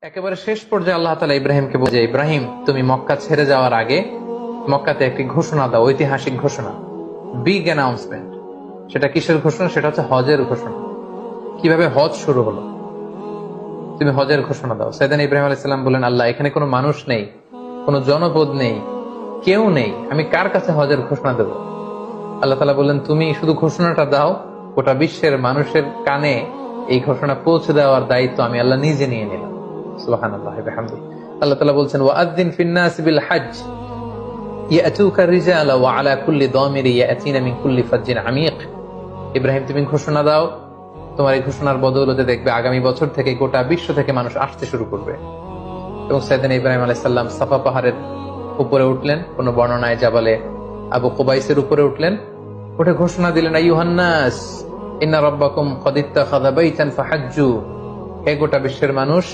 একেবারে শেষ পর্যায়ে আল্লাহ তাআলা ইব্রাহিমকে বলে, ইব্রাহিম তুমি মক্কা ছেড়ে যাওয়ার আগে মক্কাতে একটি ঘোষণা দাও, ঐতিহাসিক ঘোষণা, বিগ অ্যানাউন্সমেন্ট। সেটা কিসের ঘোষণা? সেটা হচ্ছে হজের ঘোষণা। কিভাবে হজ শুরু হলো, তুমি হজের ঘোষণা দাও। সাইয়েদনা ইব্রাহিম আলাইহিস সালাম বলেন, আল্লাহ এখানে কোনো মানুষ নেই, কোনো জনপদ নেই, কেউ নেই, আমি কার কাছে হজের ঘোষণা দেব? আল্লাহ তাআলা বললেন, তুমি শুধু ঘোষণাটা দাও, গোটা বিশ্বের মানুষের কানে এই ঘোষণা পৌঁছে দেওয়ার দায়িত্ব আমি আল্লাহ নিজে নিয়ে নিলাম। সুবহানাল্লাহ ওয়া বিহামদিহি। আল্লাহ তাআলা বলছেন, ওয়াআযযিন ফিন-নাসি বিল-হজ্জ ইয়াতুকা রিজালা ওয়া আলা কুল্লি দামিরি ইয়াতিনা মিন কুল্লি ফাজ্জিন আমিক। ইব্রাহিম তুমি ঘোষণা দাও, তোমার এই ঘোষণার বদৌলতে দেখবে আগামী বছর থেকে গোটা বিশ্ব থেকে মানুষ আসতে শুরু করবে। এবং সাইয়েদনা ইব্রাহিম আলাইহিস সালাম সাফা পাহাড়ের উপরে উঠলেন, কোন বর্ণনায় জাবালে আবু কুবাইসের উপরে উঠলেন, উঠে ঘোষণা দিলেন, আইয়ুহান নাস ইন্না রাব্বাকুম ক্বাদ ইত্তাখাযা বাইতান ফাহাজ্জু। হে গোটা বিশ্বের মানুষ,